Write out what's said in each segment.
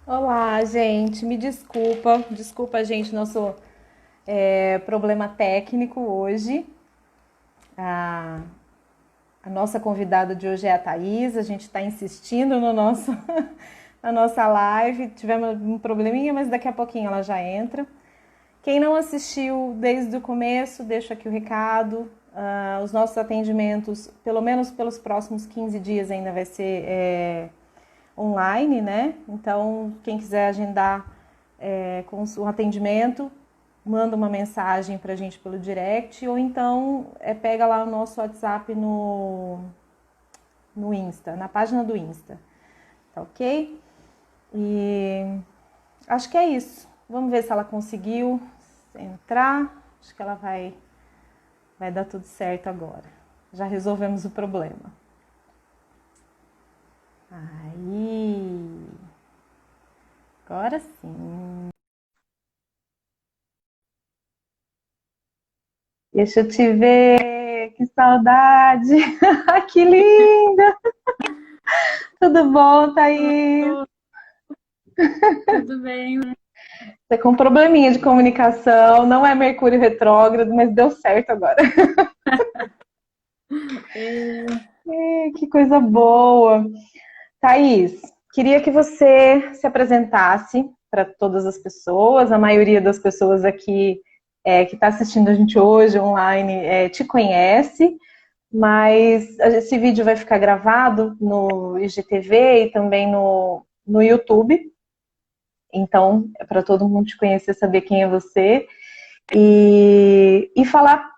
Olá, gente. Me desculpa. Desculpa, gente, nosso problema técnico hoje. A, a nossa convidada de hoje é a Thaís. A gente está insistindo no nosso, na nossa live. Tivemos um probleminha, mas daqui a pouquinho ela já entra. Quem não assistiu desde o começo, deixo aqui o recado. Os nossos atendimentos, pelo menos pelos próximos 15 dias, ainda vai ser online, né? Então, quem quiser agendar com um atendimento, manda uma mensagem pra gente pelo direct, ou então pega lá o nosso WhatsApp no Insta, na página do Insta, tá ok? E acho que é isso. Vamos ver se ela conseguiu entrar. Acho que ela vai dar tudo certo agora. Já resolvemos o problema. Aí, agora sim. Deixa eu te ver, que saudade. Que linda. Tudo bom, Thaís? Tudo bem? Você com um probleminha de comunicação, não é Mercúrio retrógrado, mas deu certo agora. E, Que coisa boa. Thaís, queria que você se apresentasse para todas as pessoas. A maioria das pessoas aqui que está assistindo a gente hoje online te conhece, mas esse vídeo vai ficar gravado no IGTV e também no YouTube. Então, é para todo mundo te conhecer, saber quem é você e falar,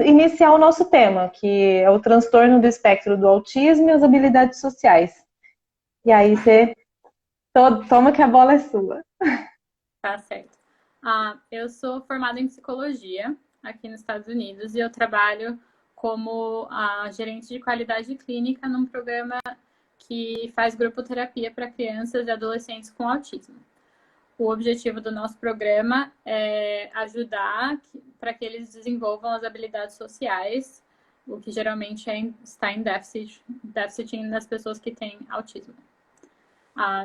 iniciar o nosso tema, que é o transtorno do espectro do autismo e as habilidades sociais. E aí você toma que a bola é sua. tá certo. Eu sou formada em psicologia aqui nos Estados Unidos e eu trabalho como gerente de qualidade clínica num programa que faz grupoterapia para crianças e adolescentes com autismo. O objetivo do nosso programa é ajudar para que eles desenvolvam as habilidades sociais, o que geralmente está em déficit nas pessoas que têm autismo.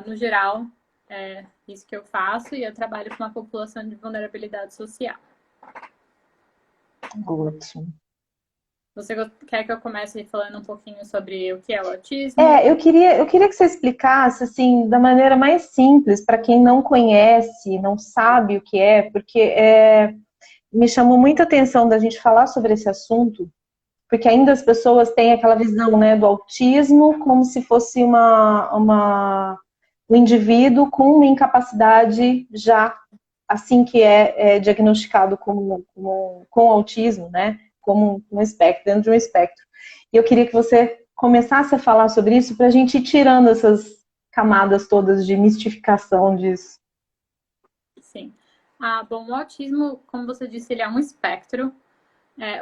No geral, é isso que eu faço e eu trabalho com uma população de vulnerabilidade social. Ótimo. Você quer que eu comece falando um pouquinho sobre o que é o autismo? Eu queria que você explicasse assim da maneira mais simples para quem não conhece, não sabe o que é, porque me chamou muita atenção da gente falar sobre esse assunto, porque ainda as pessoas têm aquela visão, né, do autismo como se fosse um indivíduo com uma incapacidade já assim que é diagnosticado com autismo, né, como um espectro, dentro de um espectro. E eu queria que você começasse a falar sobre isso para a gente ir tirando essas camadas todas de mistificação disso. Sim. Bom, o autismo, como você disse, ele é um espectro,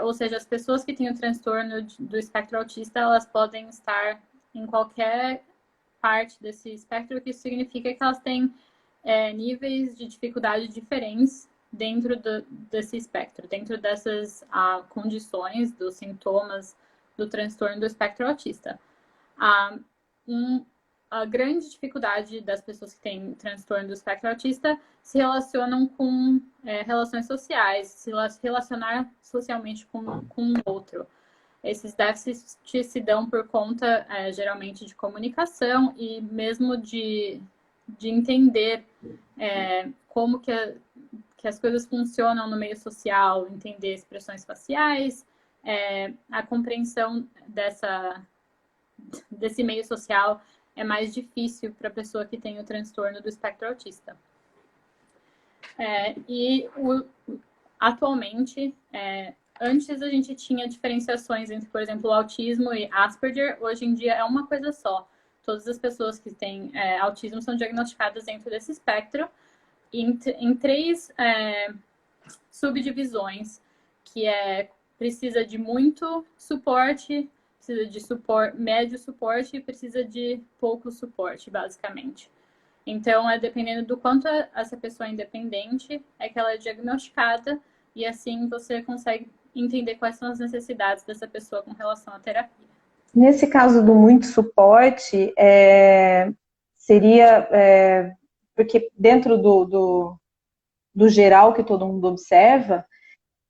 ou seja, as pessoas que têm o transtorno do espectro autista, elas podem estar em qualquer parte desse espectro, o que significa que elas têm níveis de dificuldade diferentes dentro desse espectro, dentro dessas condições, dos sintomas do transtorno do espectro autista. A, a grande dificuldade das pessoas que têm transtorno do espectro autista se relacionam com relações sociais, se relacionar socialmente com o outro. Esses déficits se dão por conta, geralmente, de comunicação e mesmo de entender como que as coisas funcionam no meio social, entender expressões faciais, a compreensão desse meio social é mais difícil para a pessoa que tem o transtorno do espectro autista. Atualmente, antes a gente tinha diferenciações entre, por exemplo, o autismo e Asperger. Hoje em dia é uma coisa só. Todas as pessoas que têm autismo são diagnosticadas dentro desse espectro em três subdivisões, que precisa de muito suporte, precisa de médio suporte e precisa de pouco suporte, basicamente. Então, dependendo do quanto essa pessoa é independente, é que ela é diagnosticada e assim você consegue entender quais são as necessidades dessa pessoa com relação à terapia. Nesse caso do muito suporte, seria porque dentro do geral que todo mundo observa,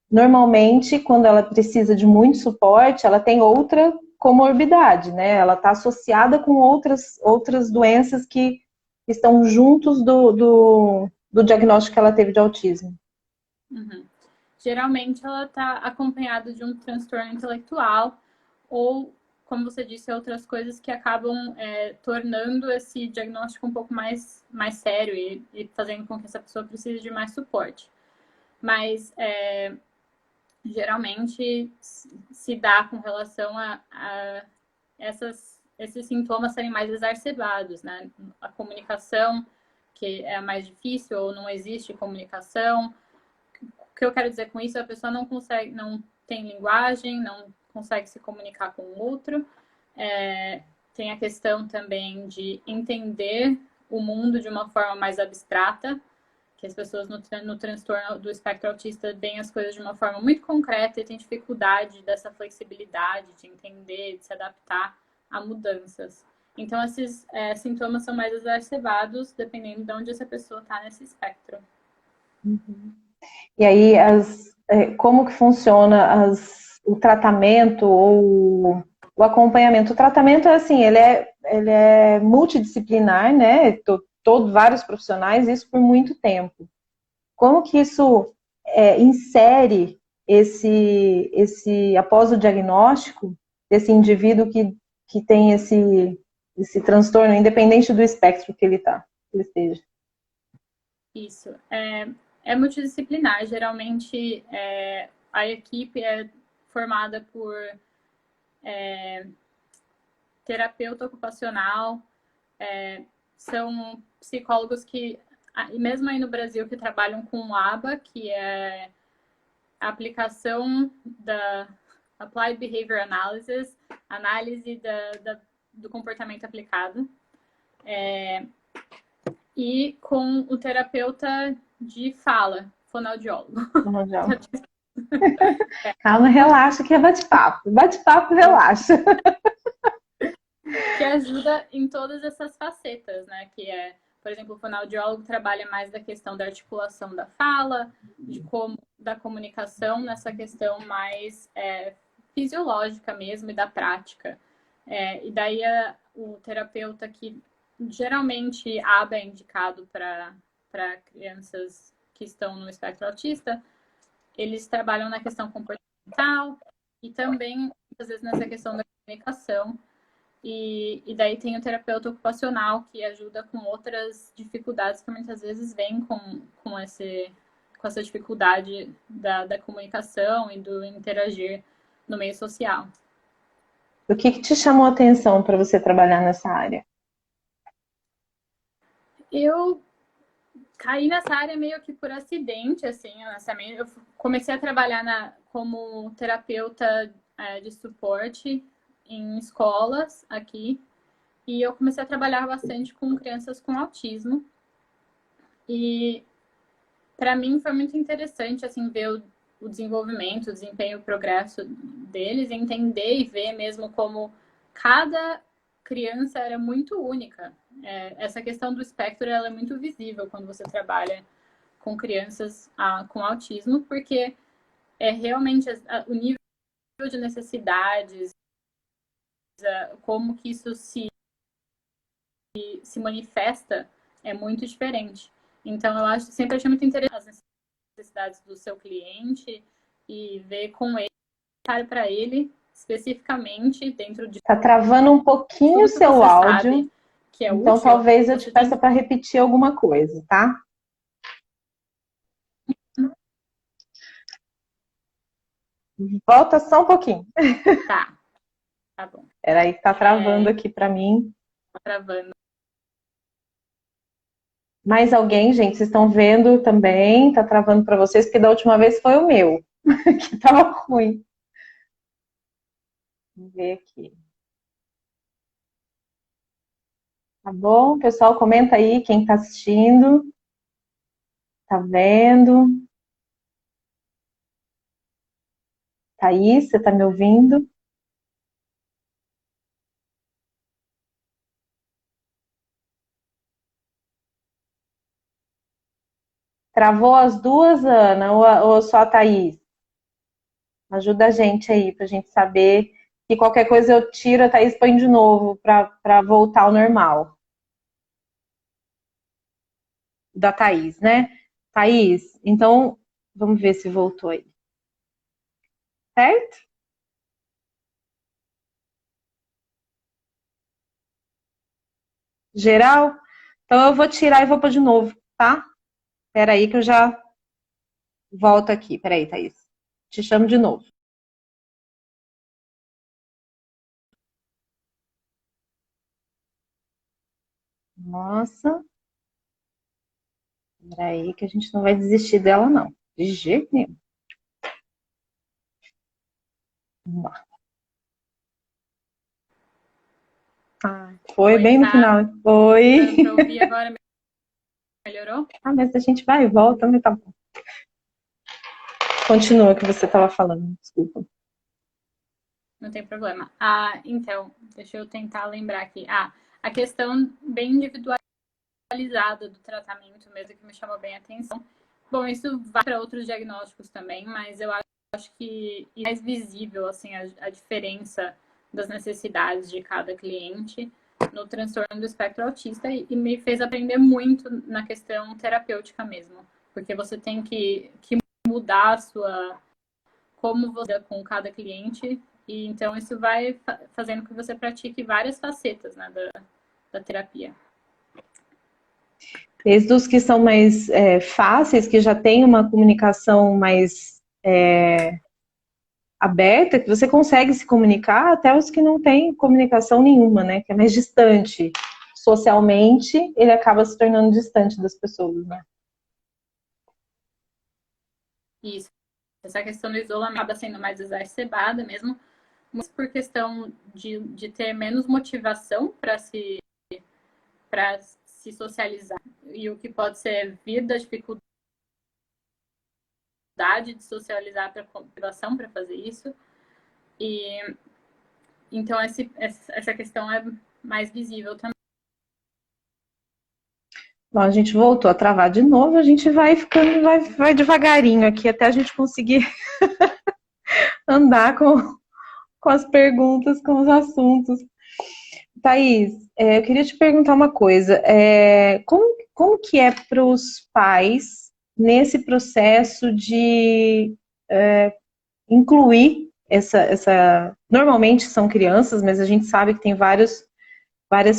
normalmente, quando ela precisa de muito suporte, ela tem outra comorbidade, né? Ela está associada com outras doenças que estão juntos do diagnóstico que ela teve de autismo. Uhum. Geralmente ela está acompanhada de um transtorno intelectual ou, como você disse, outras coisas que acabam tornando esse diagnóstico um pouco mais sério e fazendo com que essa pessoa precise de mais suporte. Mas geralmente se dá com relação a esses sintomas serem mais exacerbados, né? A comunicação, que é a mais difícil, ou não existe comunicação. O que eu quero dizer com isso é a pessoa não consegue, não tem linguagem, não consegue se comunicar com o outro. Tem a questão também de entender o mundo de uma forma mais abstrata, que as pessoas no transtorno do espectro autista veem as coisas de uma forma muito concreta e têm dificuldade dessa flexibilidade de entender, de se adaptar a mudanças. Então, esses sintomas são mais exacerbados dependendo de onde essa pessoa está nesse espectro. E aí, como que funciona o tratamento ou o acompanhamento? O tratamento é assim, ele é multidisciplinar, né? Vários profissionais, isso por muito tempo. Como que isso insere após o diagnóstico, desse indivíduo que tem esse transtorno, independente do espectro que ele esteja? Isso. É multidisciplinar. Geralmente, a equipe é formada por terapeuta ocupacional, são psicólogos que, e mesmo aí no Brasil, que trabalham com o ABA, que é a aplicação da Applied Behavior Analysis, análise do comportamento aplicado, e com o terapeuta de fala, fonoaudiólogo. Calma, relaxa, que é bate-papo. Bate-papo, relaxa. Que ajuda em todas essas facetas, né? Que por exemplo, o fonoaudiólogo trabalha mais da questão da articulação da fala, da comunicação, nessa questão mais fisiológica mesmo e da prática. E daí o terapeuta que geralmente ABA é indicado para crianças que estão no espectro autista, eles trabalham na questão comportamental e também, às vezes, nessa questão da comunicação. E daí tem o terapeuta ocupacional, que ajuda com outras dificuldades que muitas vezes vêm com essa dificuldade da comunicação e do interagir no meio social. O que te chamou a atenção para você trabalhar nessa área? Eu caí nessa área meio que por acidente, assim, honestamente. Eu comecei a trabalhar como terapeuta de suporte em escolas aqui, e eu comecei a trabalhar bastante com crianças com autismo. E para mim foi muito interessante assim ver o desenvolvimento, o desempenho, o progresso deles, entender e ver mesmo como cada criança era muito única. Essa questão do espectro ela é muito visível quando você trabalha com crianças com autismo, porque realmente o nível de necessidades, como que isso se manifesta é muito diferente. Então, eu sempre achei muito interessante as necessidades do seu cliente e ver com ele, para ele, especificamente, dentro de... Tá travando um pouquinho o seu áudio, sabe, que é então útil, talvez eu te peça para repetir alguma coisa, tá? Volta só um pouquinho. Tá bom. Peraí, tá travando aqui para mim. Tá travando. Mais alguém, gente? Vocês estão vendo também? Tá travando para vocês? Porque da última vez foi o meu, que tava ruim. Vamos ver aqui. Tá bom? Pessoal, comenta aí quem tá assistindo. Tá vendo? Thaís, você tá me ouvindo? Travou as duas, Ana, ou só a Thaís? Ajuda a gente aí, pra gente saber que qualquer coisa eu tiro, a Thaís põe de novo pra voltar ao normal. Da Thaís, né? Thaís, então vamos ver se voltou aí. Certo? Geral? Então eu vou tirar e vou pôr de novo, tá? Espera aí que eu já volto aqui. Espera aí, Thaís. Te chamo de novo. Nossa, espera aí que a gente não vai desistir dela, não. De jeito nenhum. Vamos lá. Ah, foi Oi, bem no tá final. Oi. dando para ouvir agora? Melhorou? Ah, mas a gente vai e volta, mas tá bom. Continua o que você estava falando, desculpa. Não tem problema. Ah, então, deixa eu tentar lembrar aqui. Ah, a questão bem individualizada do tratamento mesmo que me chamou bem a atenção. Bom, isso vai para outros diagnósticos também, mas eu acho que é mais visível assim a diferença das necessidades de cada cliente no transtorno do espectro autista e me fez aprender muito na questão terapêutica mesmo, porque você tem que mudar a sua como você lida com cada cliente e então isso vai fazendo que você pratique várias facetas, né, da terapia. Desde os que são mais fáceis, que já tem uma comunicação mais aberta, que você consegue se comunicar, até os que não têm comunicação nenhuma, né? Que é mais distante. Socialmente, ele acaba se tornando distante das pessoas, né? Isso. Essa questão do isolamento acaba sendo mais exacerbada mesmo, mas por questão de ter menos motivação para se socializar. E o que pode ser vir da dificuldade de socializar para motivação para fazer isso. E então essa questão é mais visível também. Bom, a gente voltou a travar de novo, a gente vai ficando, vai devagarinho aqui até a gente conseguir andar com as perguntas, com os assuntos. Thaís, eu queria te perguntar uma coisa. Como que é para os pais nesse processo de incluir Normalmente são crianças, mas a gente sabe que tem várias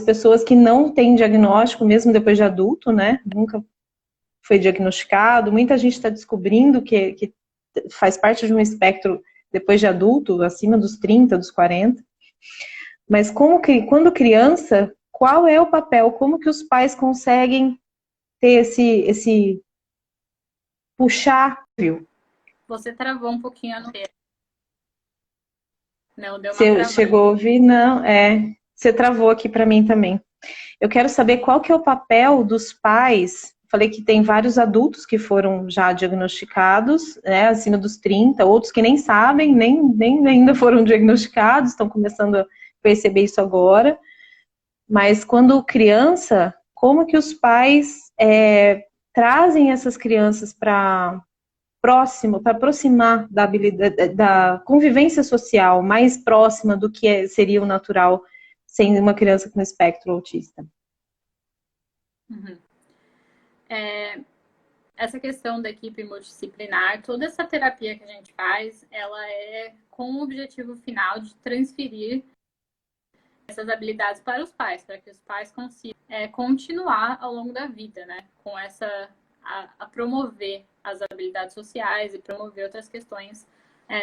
pessoas que não têm diagnóstico, mesmo depois de adulto, né? Nunca foi diagnosticado. Muita gente está descobrindo que faz parte de um espectro depois de adulto, acima dos 30, dos 40. Mas quando criança, qual é o papel? Como que os pais conseguem ter esse puxar? Você travou um pouquinho a no Não, deu uma Você travada. chegou a ouvir? Não, você travou aqui para mim também. Eu quero saber qual que é o papel dos pais. Falei que tem vários adultos que foram já diagnosticados, né, acima dos 30, outros que nem sabem, nem ainda foram diagnosticados, estão começando a perceber isso agora. Mas quando criança, como que os pais trazem essas crianças para próximo, para aproximar da habilidade, da convivência social mais próxima do que seria o natural sendo uma criança com espectro autista? Uhum. Essa questão da equipe multidisciplinar, toda essa terapia que a gente faz, ela é com o objetivo final de transferir essas habilidades para os pais, para que os pais consigam continuar ao longo da vida, né? Com a promover as habilidades sociais e promover outras questões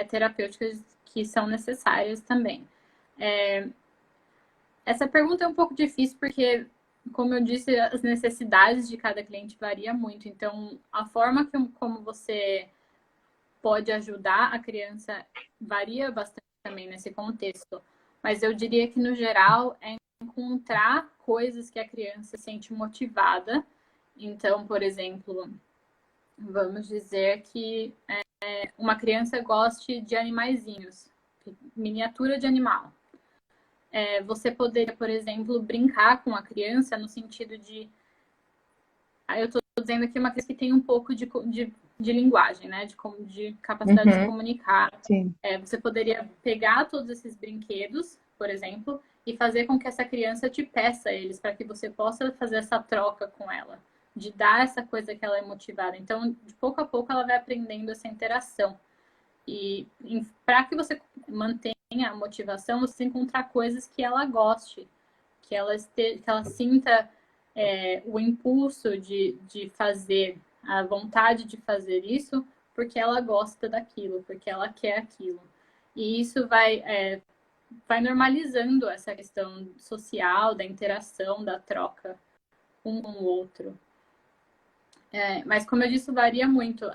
terapêuticas que são necessárias também. Essa pergunta é um pouco difícil porque, como eu disse, as necessidades de cada cliente varia muito. Então, a forma como você pode ajudar a criança varia bastante também nesse contexto. Mas eu diria que, no geral, é encontrar coisas que a criança sente motivada. Então, por exemplo, vamos dizer que uma criança goste de animaizinhos, miniatura de animal. Você poderia, por exemplo, brincar com a criança no sentido de eu estou dizendo aqui uma criança que tem um pouco de linguagem, né? De capacidade de se comunicar. Sim. Você poderia pegar todos esses brinquedos, por exemplo, e fazer com que essa criança te peça eles, para que você possa fazer essa troca com ela, de dar essa coisa que ela é motivada. Então, de pouco a pouco, ela vai aprendendo essa interação. E para que você mantenha a motivação, você encontrar coisas que ela goste, que ela sinta o impulso de fazer, a vontade de fazer isso, porque ela gosta daquilo, porque ela quer aquilo. E isso vai normalizando essa questão social, da interação, da troca um com o outro. Mas, como eu disse, varia muito.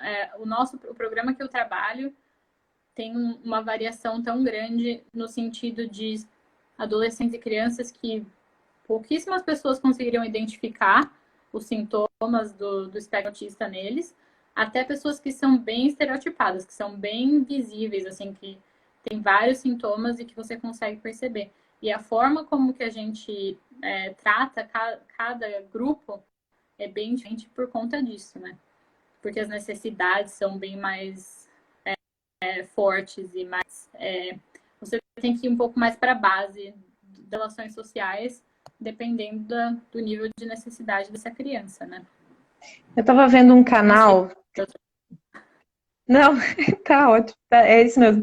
O programa que eu trabalho tem uma variação tão grande no sentido de adolescentes e crianças que pouquíssimas pessoas conseguiriam identificar os sintomas do espectro autista neles, até pessoas que são bem estereotipadas, que são bem visíveis, assim, que tem vários sintomas e que você consegue perceber. E a forma como que a gente trata cada grupo é bem diferente por conta disso, né? Porque as necessidades são bem mais fortes e mais... você tem que ir um pouco mais para a base das relações sociais, dependendo do nível de necessidade dessa criança, né? Eu tava vendo um canal. Não, tá ótimo, é isso mesmo.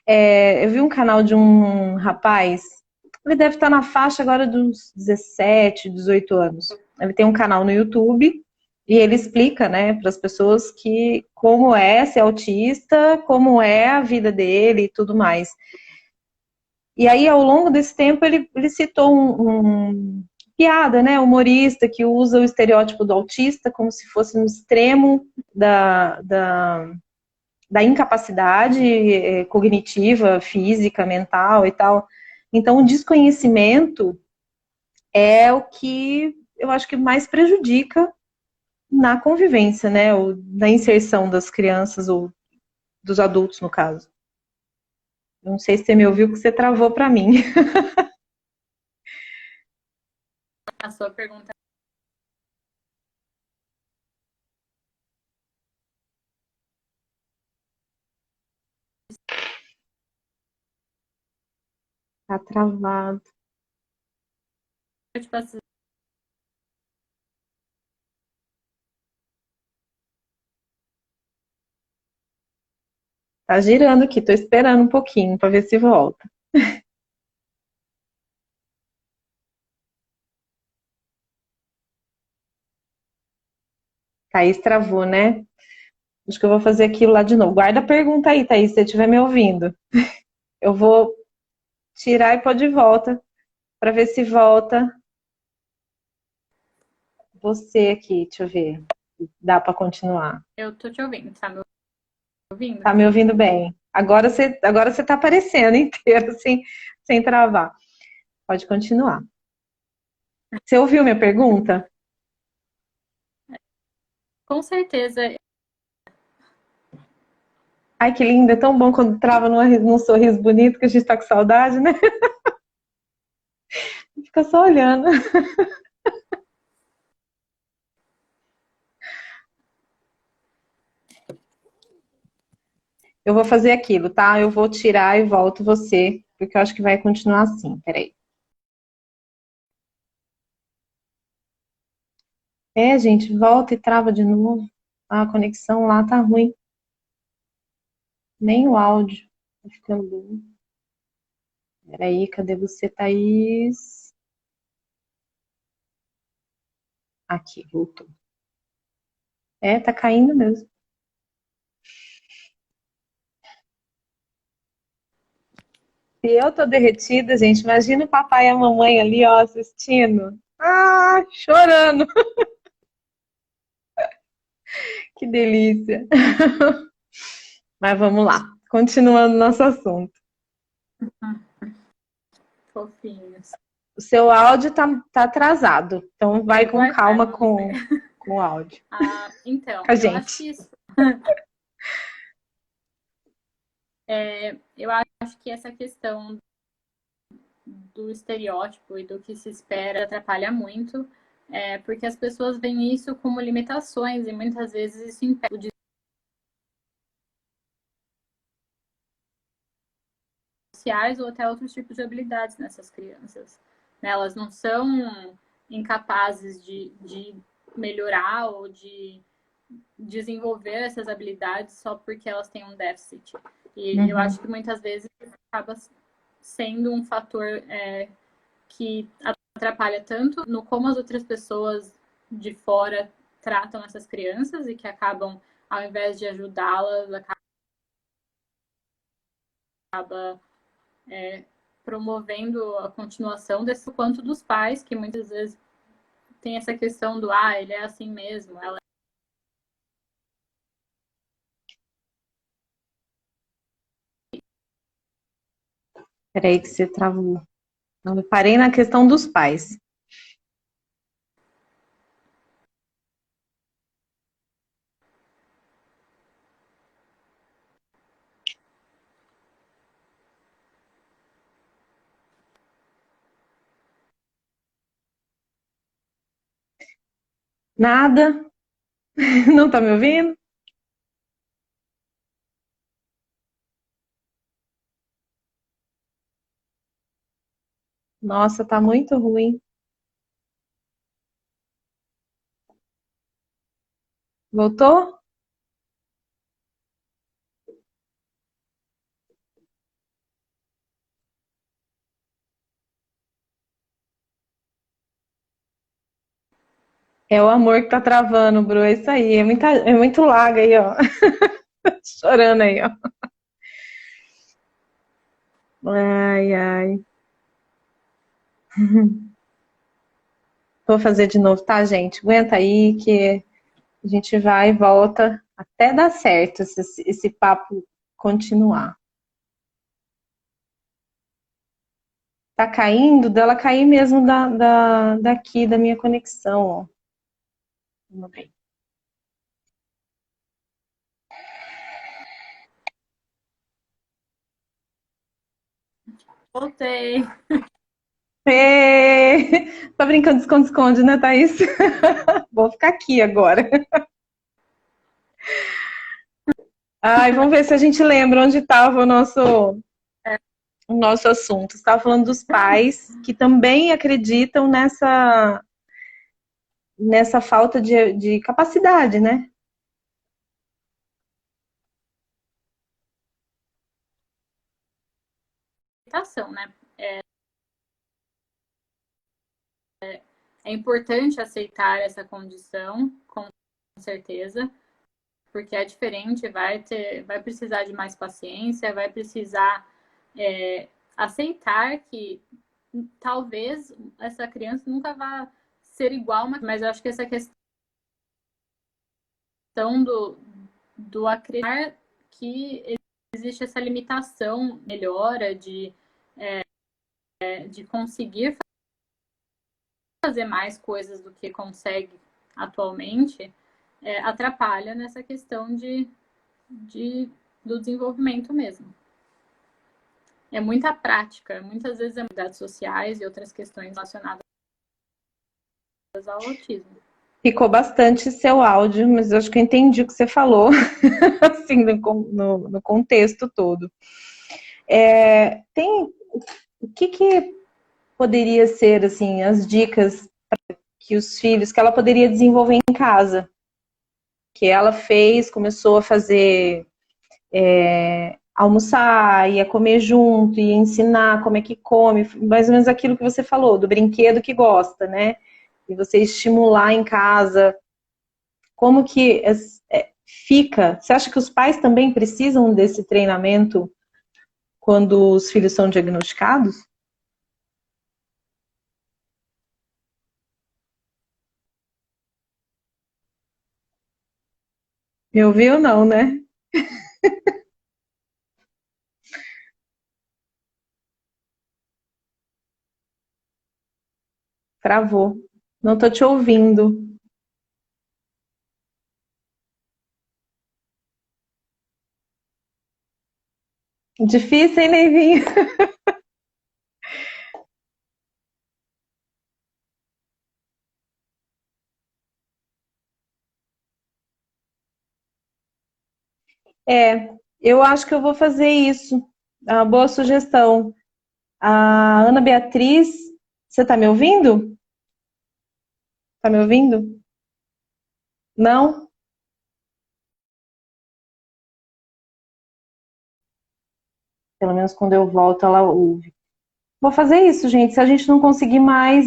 Eu vi um canal de um rapaz, ele deve estar na faixa agora dos 17, 18 anos. Ele tem um canal no YouTube e ele explica, né, para as pessoas que como é ser autista, como é a vida dele e tudo mais. E aí, ao longo desse tempo, ele citou um piada, né, humorista que usa o estereótipo do autista como se fosse um extremo da incapacidade cognitiva, física, mental e tal. Então, o desconhecimento é o que eu acho que mais prejudica na convivência, né, ou na inserção das crianças ou dos adultos, no caso. Não sei se você me ouviu, que você travou para mim. A sua pergunta. Tá travado. Tipo assim, Tá girando aqui, tô esperando um pouquinho para ver se volta. Thaís travou, né? Acho que eu vou fazer aquilo lá de novo. Guarda a pergunta aí, Thaís, se você estiver me ouvindo. Eu vou tirar e pôr de volta para ver se volta você aqui. Deixa eu ver. Dá para continuar. eu tô te ouvindo, tá me ouvindo? Tá me ouvindo bem? Agora você tá aparecendo inteiro, sem travar. Pode continuar. Você ouviu minha pergunta? Com certeza. Ai, que lindo, é tão bom quando trava num sorriso bonito que a gente tá com saudade, né? Fica só olhando. Eu vou fazer aquilo, tá? Eu vou tirar e volto você, porque eu acho que vai continuar assim. Peraí. Gente, volta e trava de novo. A conexão lá tá ruim. Nem o áudio tá ficando bom. Peraí, cadê você, Thaís? Aqui, voltou. Tá caindo mesmo. Se eu tô derretida, gente, imagina o papai e a mamãe ali, ó, assistindo. Ah, chorando. Que delícia. Mas vamos lá, continuando nosso assunto. Fofinhos. O seu áudio tá atrasado, então vai com Wi-Fi, calma vamos ver. com o áudio. Então, Com a eu acho gente. que isso, eu acho que essa questão do estereótipo e do que se espera atrapalha muito, porque as pessoas veem isso como limitações e muitas vezes isso impede de sociais ou até outros tipos de habilidades nessas crianças. Né? Elas não são incapazes de melhorar ou de desenvolver essas habilidades só porque elas têm um déficit. E eu acho que muitas vezes acaba sendo um fator que atrapalha tanto no como as outras pessoas de fora tratam essas crianças e que acabam, ao invés de ajudá-las, acaba promovendo a continuação desse, quanto dos pais, que muitas vezes tem essa questão do ele é assim mesmo, ela. Peraí que você travou. Eu parei na questão dos pais. Nada? Não tá me ouvindo? Nossa, tá muito ruim. Voltou? É o amor que tá travando, Bru. É isso aí. É muito laga aí, ó. Chorando aí, ó. Ai, ai. Vou fazer de novo, tá, gente? Aguenta aí que a gente vai e volta até dar certo esse papo continuar. Tá caindo, dela cair mesmo daqui, da minha conexão, ó. Vamos ver. Voltei. Tá brincando de esconde-esconde, né, Thaís? Vou ficar aqui agora. Ai, vamos ver se a gente lembra onde estava o nosso assunto. Você estava falando dos pais que também acreditam nessa falta de capacidade, né? Né? É importante aceitar essa condição, com certeza, porque é diferente, vai precisar de mais paciência, vai precisar aceitar que talvez essa criança nunca vá ser igual, mas eu acho que essa questão do acreditar que existe essa limitação, melhora de conseguir fazer mais coisas do que consegue atualmente, atrapalha nessa questão do desenvolvimento mesmo. É muita prática, muitas vezes habilidades sociais e outras questões relacionadas ao autismo. Ficou bastante seu áudio, mas eu acho que eu entendi o que você falou, assim, no contexto todo. O que poderia ser, assim, as dicas que ela poderia desenvolver em casa? Que ela fez, começou a fazer almoçar, ia comer junto, ia ensinar como é que come, mais ou menos aquilo que você falou, do brinquedo que gosta, né? E você estimular em casa. Como que fica? Você acha que os pais também precisam desse treinamento quando os filhos são diagnosticados? Me ouviu, não, né? Travou. Não tô te ouvindo. Difícil, hein, Neivinho? Eu acho que eu vou fazer isso. É uma boa sugestão. A Ana Beatriz, você está me ouvindo? Tá me ouvindo? Não? Pelo menos quando eu volto, ela ouve. Vou fazer isso, gente. Se a gente não conseguir mais.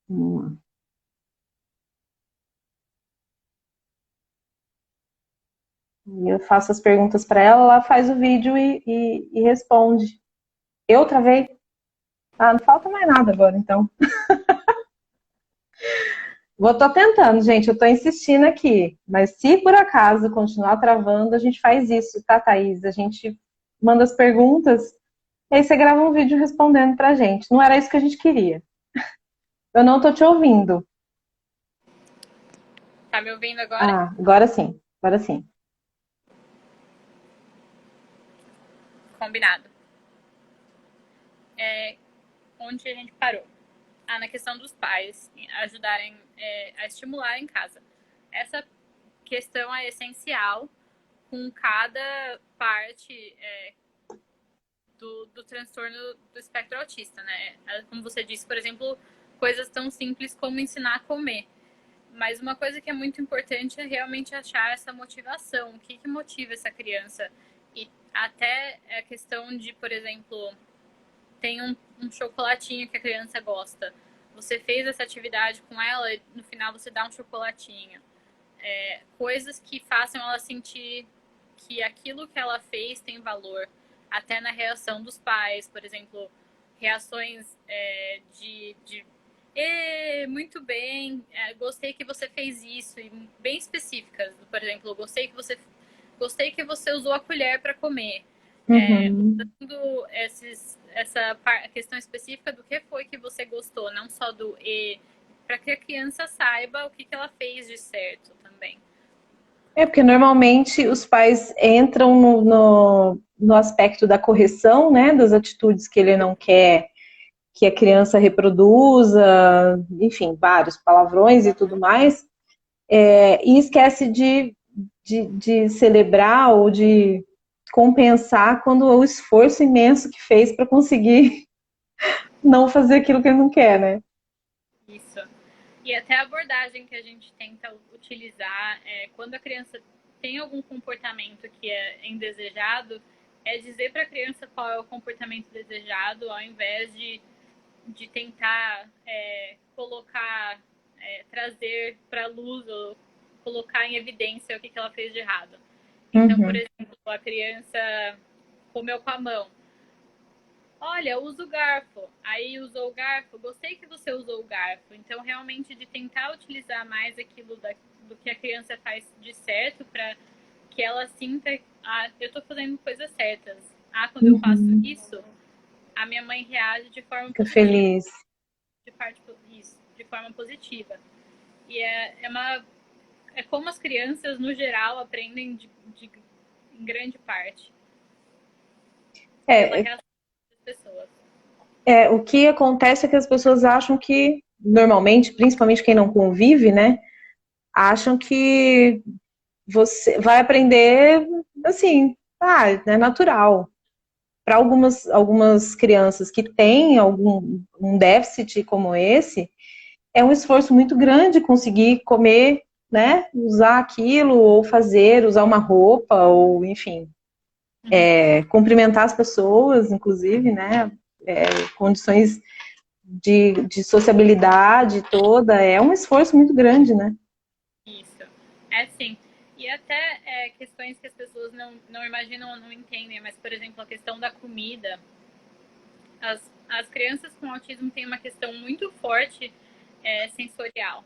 Vamos lá. Eu faço as perguntas para ela, ela faz o vídeo e responde. Eu travei? Ah, não falta mais nada agora, então. Tô tentando, gente. Eu tô insistindo aqui. Mas se por acaso continuar travando, a gente faz isso, tá, Thaís? A gente manda as perguntas e aí você grava um vídeo respondendo pra gente. Não era isso que a gente queria. Eu não tô te ouvindo. Tá me ouvindo agora? Ah, agora sim. Agora sim. Combinado. Onde a gente parou? Na questão dos pais ajudarem a estimular em casa. Essa questão é essencial com cada parte do transtorno do espectro autista, né? Como você disse, por exemplo, coisas tão simples como ensinar a comer. Mas uma coisa que é muito importante é realmente achar essa motivação. O que motiva essa criança? E até a questão de, por exemplo, tem um chocolatinho que a criança gosta. Você fez essa atividade com ela e no final você dá um chocolatinho. Coisas que façam ela sentir que aquilo que ela fez tem valor. Até na reação dos pais, por exemplo, reações de muito bem, gostei que você fez isso, e bem específicas. Por exemplo, gostei que você usou a colher para comer. Uhum. Usando essa questão específica do que foi que você gostou, não só do e, para que a criança saiba o que ela fez de certo também. É porque normalmente os pais entram no aspecto da correção, né, das atitudes que ele não quer que a criança reproduza, enfim, vários palavrões e tudo mais, e esquece de celebrar ou de compensar quando o esforço imenso que fez para conseguir não fazer aquilo que ele não quer, né? Isso. E até a abordagem que a gente tenta utilizar quando a criança tem algum comportamento que é indesejado, é dizer para a criança qual é o comportamento desejado, ao invés de tentar colocar, trazer para a luz ou colocar em evidência o que ela fez de errado. Então, por Uhum. exemplo, a criança comeu com a mão. Olha, usa o garfo. Aí usou o garfo. Gostei que você usou o garfo. Então, realmente, de tentar utilizar mais aquilo do que a criança faz de certo para que ela sinta, eu estou fazendo coisas certas. Quando eu faço Uhum. isso, a minha mãe reage de forma Fica positiva, feliz. de forma positiva. E é como as crianças, no geral, aprendem em grande parte pela É, reação das pessoas. o que acontece é que as pessoas acham que, normalmente, principalmente quem não convive, né, acham que você vai aprender assim, é natural. Para algumas crianças que têm algum um déficit como esse, é um esforço muito grande conseguir comer, né, usar aquilo, ou fazer, usar uma roupa, ou enfim, cumprimentar as pessoas, inclusive, né, condições de sociabilidade toda, é um esforço muito grande, né? Isso. Sim. E até questões que as pessoas não imaginam ou não entendem, mas, por exemplo, a questão da comida. As crianças com autismo têm uma questão muito forte sensorial,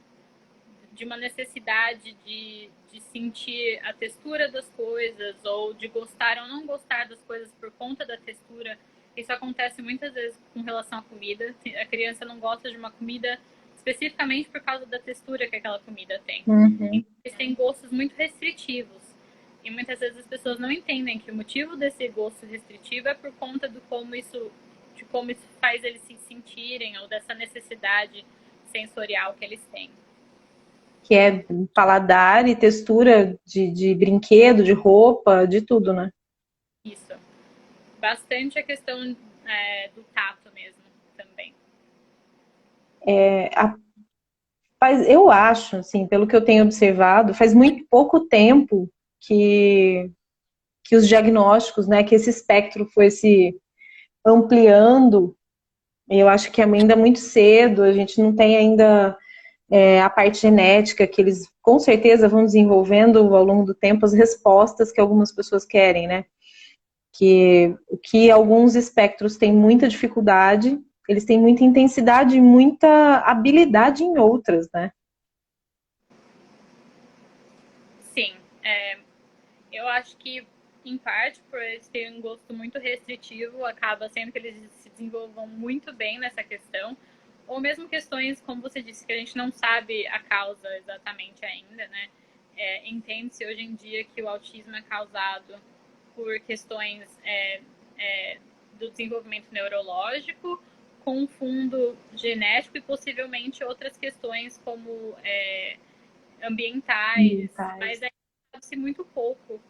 de uma necessidade de sentir a textura das coisas, ou de gostar ou não gostar das coisas por conta da textura. Isso acontece muitas vezes com relação à comida. A criança não gosta de uma comida especificamente por causa da textura que aquela comida tem. Uhum. Eles têm gostos muito restritivos. E muitas vezes as pessoas não entendem que o motivo desse gosto restritivo é por conta de como isso faz eles se sentirem, ou dessa necessidade sensorial que eles têm. Que é paladar e textura de brinquedo, de roupa, de tudo, né? Isso. Bastante a questão do tato mesmo, também. Eu acho, assim, pelo que eu tenho observado, faz muito pouco tempo que, que os diagnósticos, né, que esse espectro foi se ampliando. Eu acho que ainda é muito cedo, a gente não tem ainda a parte genética, que eles com certeza vão desenvolvendo ao longo do tempo as respostas que algumas pessoas querem, né? Que alguns espectros têm muita dificuldade, eles têm muita intensidade e muita habilidade em outras, né? Sim, eu acho que, em parte, por eles terem um gosto muito restritivo, acaba sendo que eles se desenvolvam muito bem nessa questão. Ou mesmo questões, como você disse, que a gente não sabe a causa exatamente ainda, né? Entende-se hoje em dia que o autismo é causado por questões do desenvolvimento neurológico, com fundo genético e possivelmente outras questões como ambientais, mas ainda sabe-se muito pouco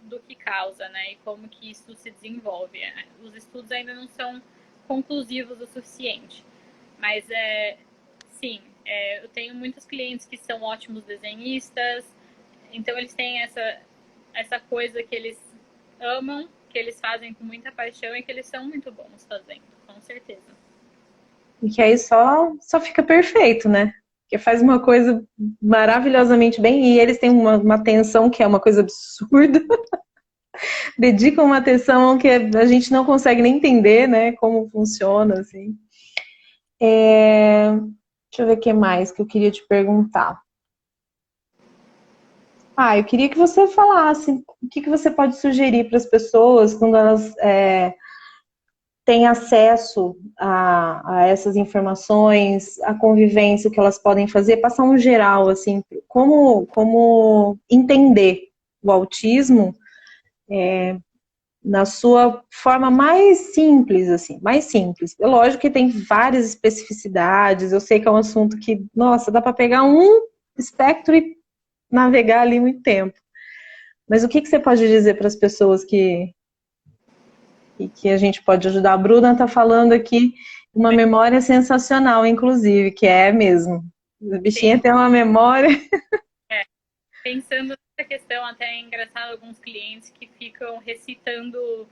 do que causa, né? E como que isso se desenvolve. Os estudos ainda não são conclusivos o suficiente. Mas sim, eu tenho muitos clientes que são ótimos desenhistas, então eles têm essa coisa que eles amam, que eles fazem com muita paixão e que eles são muito bons fazendo, com certeza. E que aí só fica perfeito, né? Porque faz uma coisa maravilhosamente bem e eles têm uma atenção que é uma coisa absurda. Dedicam uma atenção que a gente não consegue nem entender, né? Como funciona, assim. Deixa eu ver o que mais que eu queria te perguntar. Eu queria que você falasse o que você pode sugerir para as pessoas quando elas têm acesso a essas informações, a convivência que elas podem fazer, passar um geral, assim, como entender o autismo na sua forma mais simples, assim, mais simples. É lógico que tem várias especificidades, eu sei que é um assunto que, nossa, dá para pegar um espectro e navegar ali muito tempo. Mas o que você pode dizer para as pessoas que a gente pode ajudar? A Bruna está falando aqui uma memória sensacional, inclusive, que é mesmo. A bichinha Sim, tem uma memória. pensando nessa questão, até é engraçado alguns clientes que ficam recitando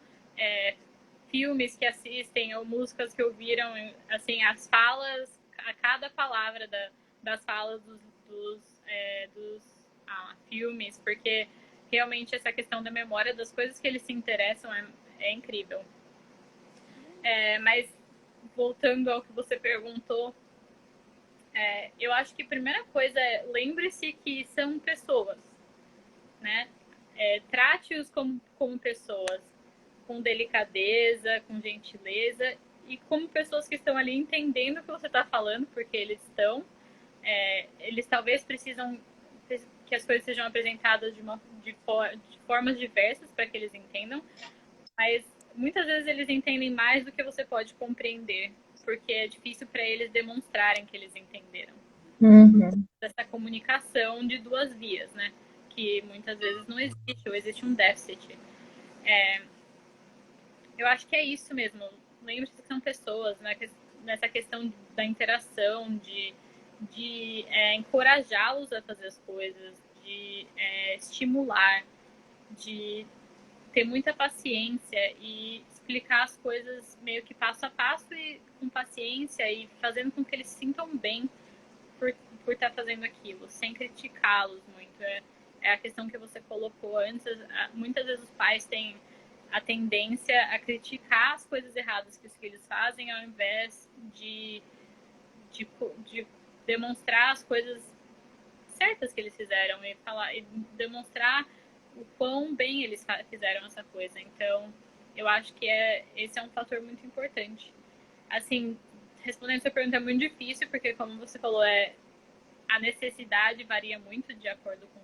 filmes que assistem ou músicas que ouviram, assim, as falas, a cada palavra das falas dos filmes, porque realmente essa questão da memória das coisas que eles se interessam é incrível. Mas voltando ao que você perguntou, eu acho que a primeira coisa é lembre-se que são pessoas, né? Trate-os como pessoas, com delicadeza, com gentileza e como pessoas que estão ali entendendo o que você está falando, porque eles estão. Eles talvez precisam que as coisas sejam apresentadas de formas diversas para que eles entendam, mas muitas vezes eles entendem mais do que você pode compreender, porque é difícil para eles demonstrarem que eles entenderam. Uhum. Dessa comunicação de duas vias, né? Que muitas vezes não existe, ou existe um déficit. Eu acho que é isso mesmo. Lembre-se que são pessoas, né? Nessa questão da interação, de encorajá-los a fazer as coisas, de estimular, de ter muita paciência e explicar as coisas meio que passo a passo e com paciência e fazendo com que eles se sintam bem por estar fazendo aquilo, sem criticá-los muito. É a questão que você colocou antes. Muitas vezes os pais têm a tendência a criticar as coisas erradas que os filhos fazem, ao invés de demonstrar as coisas certas que eles fizeram e demonstrar o quão bem eles fizeram essa coisa. Então, eu acho que esse é um fator muito importante. Assim, respondendo essa pergunta é muito difícil, porque como você falou, a necessidade varia muito de acordo com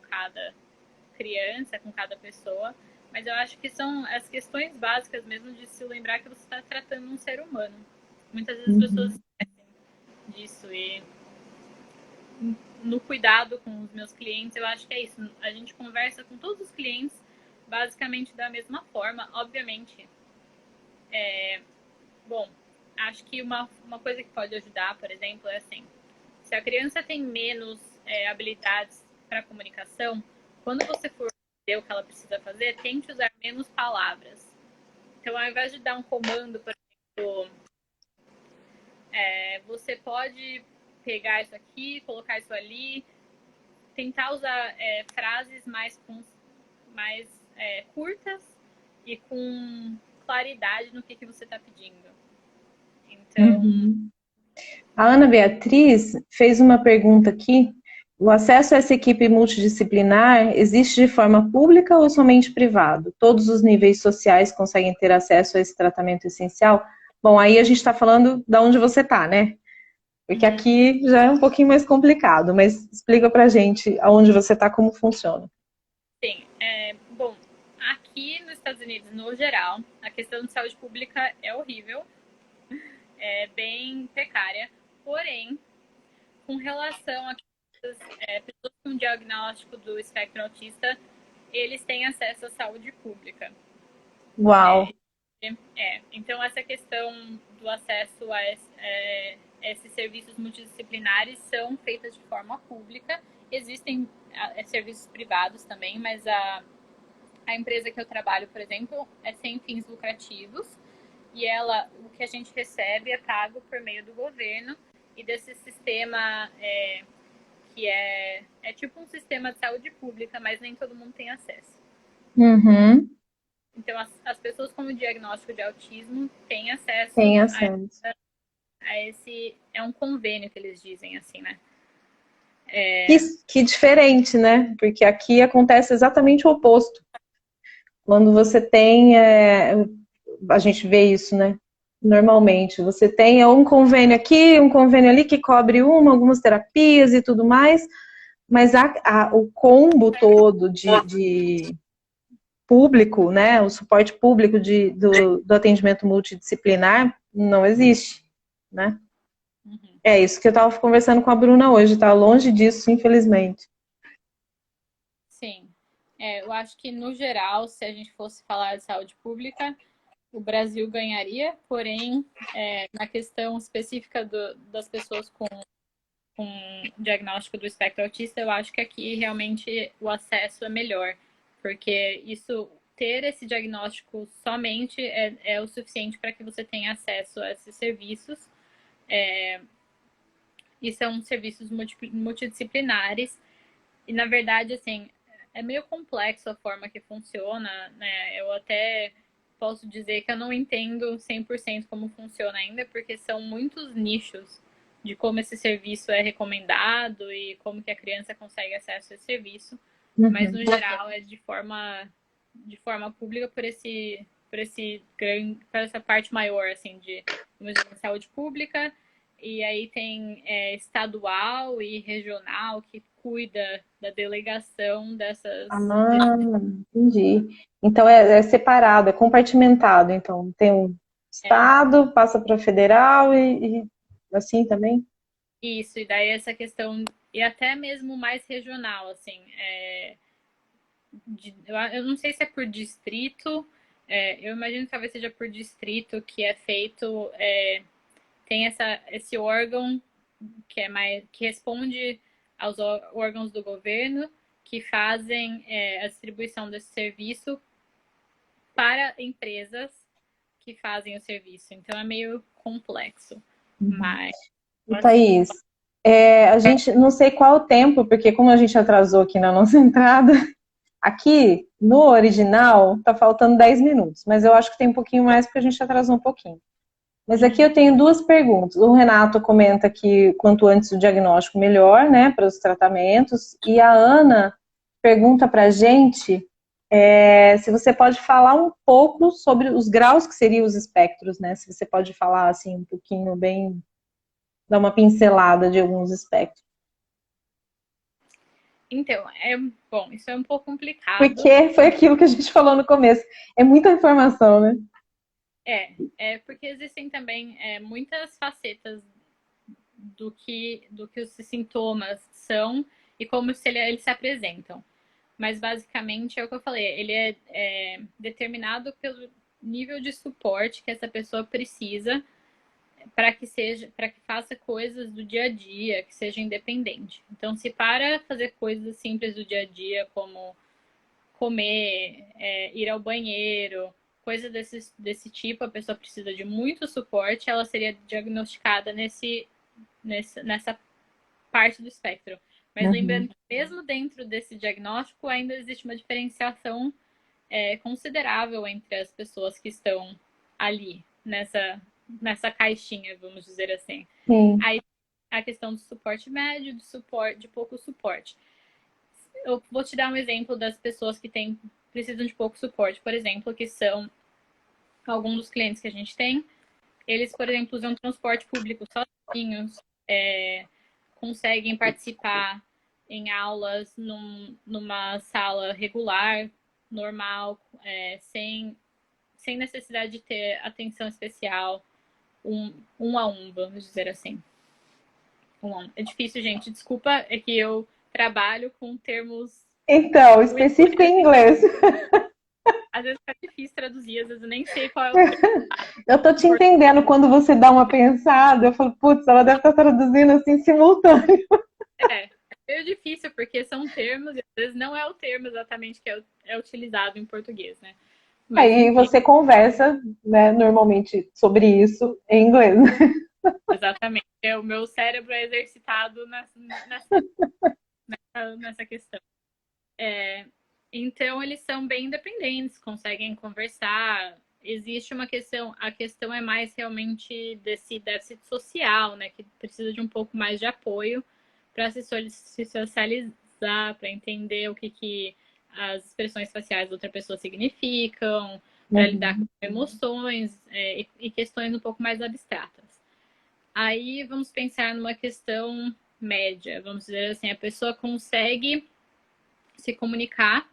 criança, com cada pessoa, mas eu acho que são as questões básicas mesmo de se lembrar que você está tratando um ser humano. Muitas vezes as pessoas esquecem disso e no cuidado com os meus clientes, eu acho que é isso. A gente conversa com todos os clientes basicamente da mesma forma, obviamente. Bom, acho que uma coisa que pode ajudar, por exemplo, é assim, se a criança tem menos habilidades para comunicação, quando você for dizer o que ela precisa fazer, tente usar menos palavras. Então, ao invés de dar um comando, por exemplo, você pode pegar isso aqui, colocar isso ali, tentar usar frases mais curtas e com claridade no que você está pedindo. Então, A Ana Beatriz fez uma pergunta aqui. O acesso a essa equipe multidisciplinar existe de forma pública ou somente privado? Todos os níveis sociais conseguem ter acesso a esse tratamento essencial? Bom, aí a gente está falando de onde você está, né? Porque aqui já é um pouquinho mais complicado, mas explica pra gente aonde você está, como funciona. sim. Bom, aqui nos Estados Unidos, no geral, a questão de saúde pública é horrível, é bem precária, porém, com relação a pessoas com diagnóstico do espectro autista, eles têm acesso à saúde pública. Uau! Então essa questão do acesso a esses serviços multidisciplinares são feitas de forma pública. Existem serviços privados também, mas a empresa que eu trabalho, por exemplo, é sem fins lucrativos e o que a gente recebe é pago por meio do governo e desse sistema que é tipo um sistema de saúde pública, mas nem todo mundo tem acesso. Uhum. Então, as pessoas com diagnóstico de autismo têm acesso Tem acesso. a esse... É um convênio que eles dizem, assim, né? Que diferente, né? Porque aqui acontece exatamente o oposto. Quando você tem, a gente vê isso, né? Normalmente, você tem um convênio aqui, um convênio ali que cobre algumas terapias e tudo mais, mas o combo todo de público, né? O suporte público do atendimento multidisciplinar não existe, né? Uhum. É isso que eu estava conversando com a Bruna hoje, tá longe disso, infelizmente. Sim. Eu acho que, no geral, se a gente fosse falar de saúde pública, o Brasil ganharia, porém, na questão específica das pessoas com diagnóstico do espectro autista, eu acho que aqui realmente o acesso é melhor, porque ter esse diagnóstico somente é o suficiente para que você tenha acesso a esses serviços. E são serviços multidisciplinares. E, na verdade, assim, é meio complexo a forma que funciona, né? Eu até posso dizer que eu não entendo 100% como funciona ainda, porque são muitos nichos de como esse serviço é recomendado e como que a criança consegue acesso a esse serviço. Mas, no geral, é de forma pública por essa parte maior, assim, de saúde pública. E aí tem estadual e regional que cuida da delegação dessas. Ah, entendi. Então é separado, é compartimentado. Então tem um estado, passa para federal e assim também? Isso, e daí essa questão, e até mesmo mais regional, assim. Eu não sei se é por distrito, eu imagino que talvez seja por distrito que é feito. Tem esse órgão que responde aos órgãos do governo que fazem a distribuição desse serviço para empresas que fazem o serviço. Então é meio complexo. Mas. Thaís, a gente não sei qual o tempo, porque como a gente atrasou aqui na nossa entrada, aqui no original tá faltando 10 minutos, mas eu acho que tem um pouquinho mais porque a gente atrasou um pouquinho. Mas aqui eu tenho duas perguntas. O Renato comenta que quanto antes o diagnóstico, melhor, né, para os tratamentos. E a Ana pergunta para a gente se você pode falar um pouco sobre os graus que seriam os espectros, né? Se você pode falar assim um pouquinho, dar uma pincelada de alguns espectros. Então, bom, isso é um pouco complicado. Porque foi aquilo que a gente falou no começo. É muita informação, né? Porque existem também muitas facetas do que os sintomas são e como eles se apresentam. Mas basicamente é o que eu falei, ele é determinado pelo nível de suporte que essa pessoa precisa para que faça coisas do dia a dia, que seja independente. Então, se para fazer coisas simples do dia a dia, como comer, ir ao banheiro, coisas desse tipo, a pessoa precisa de muito suporte, ela seria diagnosticada nessa parte do espectro. Mas lembrando que mesmo dentro desse diagnóstico ainda existe uma diferenciação considerável entre as pessoas que estão ali nessa caixinha, vamos dizer assim. Sim. Aí a questão do suporte médio, de pouco suporte. Eu vou te dar um exemplo das pessoas que precisam de pouco suporte, por exemplo, que são alguns dos clientes que a gente tem. Eles, por exemplo, usam transporte público sozinhos, conseguem participar em aulas numa sala regular, normal, sem necessidade de ter atenção especial, um a um, vamos dizer assim. É difícil, gente. Desculpa, é que eu trabalho com termos. Então, específico em inglês. Às vezes é difícil traduzir, às vezes eu nem sei qual é o termo. Eu tô te entendendo quando você dá uma pensada. Eu falo, putz, ela deve estar traduzindo assim simultâneo. É meio difícil, porque são termos, e às vezes não é o termo exatamente que é utilizado em português, né? Mas, Aí enfim, você conversa, né, normalmente sobre isso em inglês. exatamente. O meu cérebro é exercitado nessa questão. Então, eles são bem independentes, conseguem conversar. Existe uma questão, a questão é mais realmente desse déficit social, né? Que precisa de um pouco mais de apoio para se socializar, para entender o que as expressões faciais da outra pessoa significam, para lidar com emoções e questões um pouco mais abstratas. Aí vamos pensar numa questão média, vamos dizer assim, a pessoa consegue se comunicar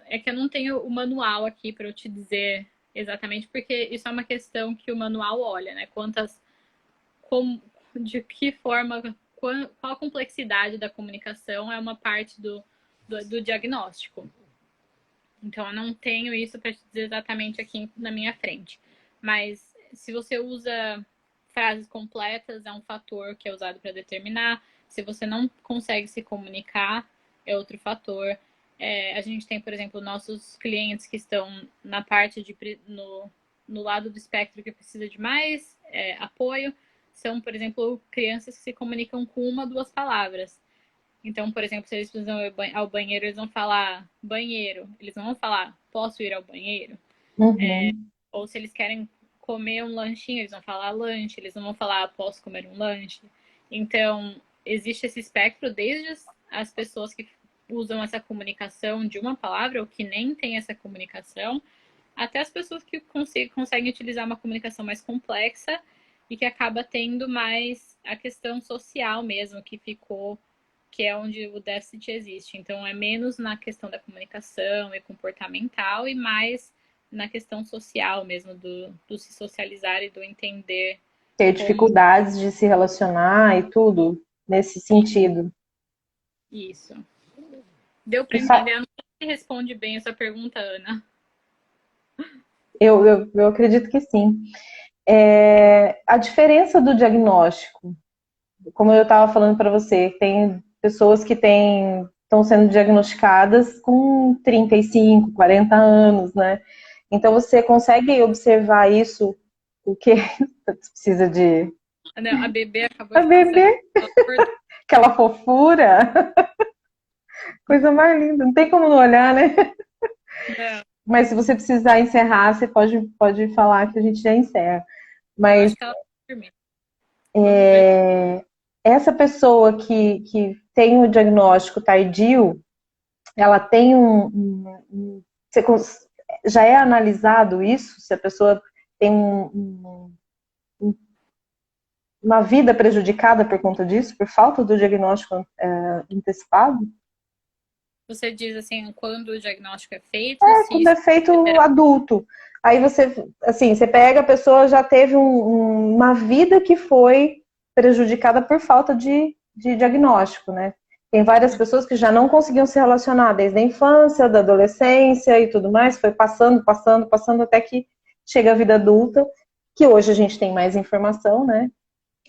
é que eu não tenho o manual aqui para eu te dizer exatamente, porque isso é uma questão que o manual olha, né? De que forma, qual a complexidade da comunicação é uma parte do diagnóstico. Então, eu não tenho isso para te dizer exatamente aqui na minha frente. Mas se você usa frases completas, é um fator que é usado para determinar. Se você não consegue se comunicar, é outro fator. A gente tem, por exemplo, nossos clientes que estão na parte no lado do espectro que precisa de mais apoio. São, por exemplo, crianças que se comunicam com uma, duas palavras. Então, por exemplo, se eles precisam ir ao banheiro, eles vão falar banheiro. Eles não vão falar posso ir ao banheiro. Ou se eles querem comer um lanchinho, eles vão falar lanche. Eles não vão falar posso comer um lanche. Então, existe esse espectro desde as pessoas que usam essa comunicação de uma palavra ou que nem tem essa comunicação, até as pessoas que conseguem utilizar uma comunicação mais complexa e que acaba tendo mais a questão social mesmo, que é onde o déficit existe. Então, é menos na questão da comunicação e comportamental e mais na questão social mesmo, do se socializar e do entender. Ter dificuldades de se relacionar e tudo nesse sentido. Isso. Deu para entender? Eu não sei se responde bem essa pergunta, Ana. Eu acredito que sim. A diferença do diagnóstico, como eu estava falando para você, tem pessoas que estão sendo diagnosticadas com 35, 40 anos, né? Então você consegue observar isso, o que precisa de... Não, a bebê acabou A de passar bebê, aqui. aquela fofura, coisa mais linda, não tem como não olhar, né? Não, Mas se você precisar encerrar, você pode falar que a gente já encerra. eu Mas acho que ela tá dormindo. Vamos ver. essa pessoa que tem o diagnóstico tardio, ela tem já é analisado isso? Se a pessoa tem uma vida prejudicada por conta disso, por falta do diagnóstico antecipado? Você diz assim, quando o diagnóstico é feito, se Quando isso é feito é adulto. Aí você, assim, você pega, a pessoa já teve uma vida que foi prejudicada por falta de diagnóstico, né? Tem várias pessoas que já não conseguiam se relacionar desde a infância, da adolescência e tudo mais, foi passando, passando, passando até que chega a vida adulta, que hoje a gente tem mais informação, né?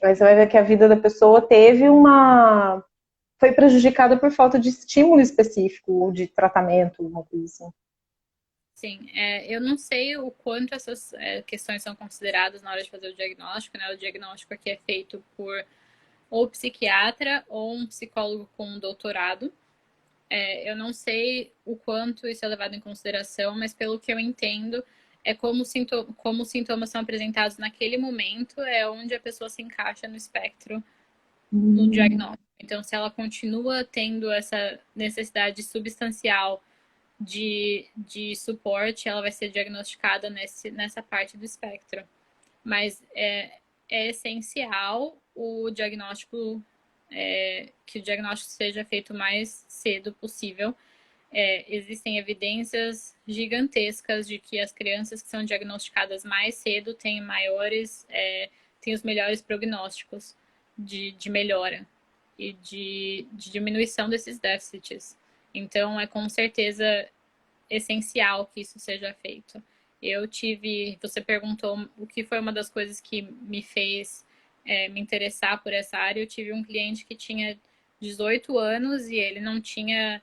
Aí você vai ver que a vida da pessoa foi prejudicada por falta de estímulo específico ou de tratamento, alguma coisa assim. sim, eu não sei o quanto essas questões são consideradas na hora de fazer o diagnóstico, né? O diagnóstico aqui é feito por ou psiquiatra ou um psicólogo com um doutorado. Eu não sei o quanto isso é levado em consideração, mas pelo que eu entendo, como os sintomas são apresentados naquele momento, é onde a pessoa se encaixa no espectro no diagnóstico. Então, se ela continua tendo essa necessidade substancial de suporte, ela vai ser diagnosticada nessa parte do espectro. Mas é essencial o diagnóstico, que o diagnóstico seja feito o mais cedo possível. Existem evidências gigantescas de que as crianças que são diagnosticadas mais cedo têm os melhores prognósticos de melhora e de diminuição desses déficits. Então, é com certeza essencial que isso seja feito. Você perguntou o que foi uma das coisas que me fez me interessar por essa área. Eu tive um cliente que tinha 18 anos e ele não tinha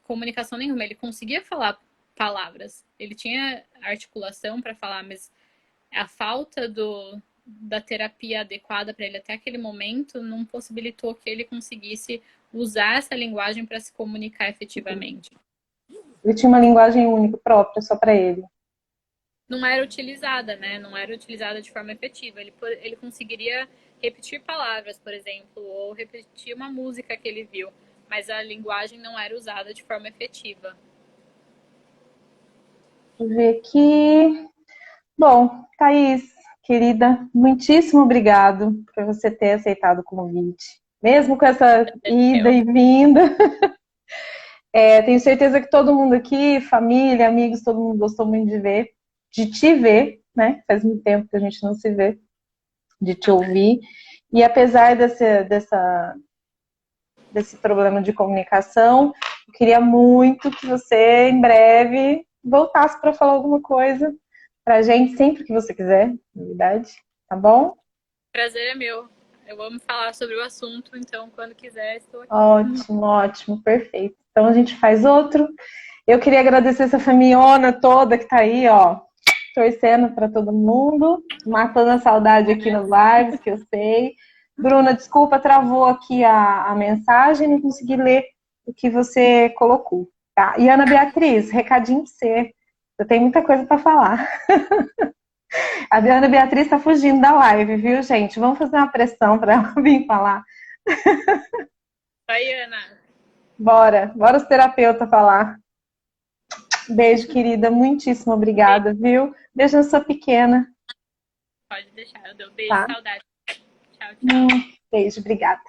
comunicação nenhuma. Ele conseguia falar palavras, ele tinha articulação para falar, mas a falta da terapia adequada para ele até aquele momento não possibilitou que ele conseguisse usar essa linguagem para se comunicar efetivamente. Ele tinha uma linguagem única, própria, só para ele. Não era utilizada, né? Não era utilizada de forma efetiva. Ele conseguiria repetir palavras, por exemplo, ou repetir uma música que ele viu, mas a linguagem não era usada de forma efetiva. Deixa eu ver aqui. Bom, Thaís, querida, muitíssimo obrigado por você ter aceitado o convite. Mesmo com essa ida e vinda. Tenho certeza que todo mundo aqui, família, amigos, todo mundo gostou muito de te ver, né? Faz muito tempo que a gente não se vê, de te ouvir. E apesar desse problema de comunicação, eu queria muito que você, em breve, voltasse para falar alguma coisa pra gente, sempre que você quiser, na verdade, tá bom? Prazer é meu. Eu amo falar sobre o assunto, então quando quiser estou aqui. Ótimo, ótimo, perfeito. Então a gente faz outro. Eu queria agradecer essa família toda que tá aí, ó, torcendo para todo mundo, matando a saudade aqui nas lives, que eu sei. Bruna, desculpa, travou aqui a mensagem, não consegui ler o que você colocou. Tá? E Ana Beatriz, recadinho pra você. Eu tenho muita coisa para falar. A Ana Beatriz está fugindo da live, viu, gente? Vamos fazer uma pressão para ela vir falar. Oi, Ana. Bora os terapeutas falar. Beijo, querida. Muitíssimo obrigada, viu? Beijo na sua pequena. Pode deixar, eu dou beijo, Tá? saudade. Tchau, tchau. Beijo, obrigada.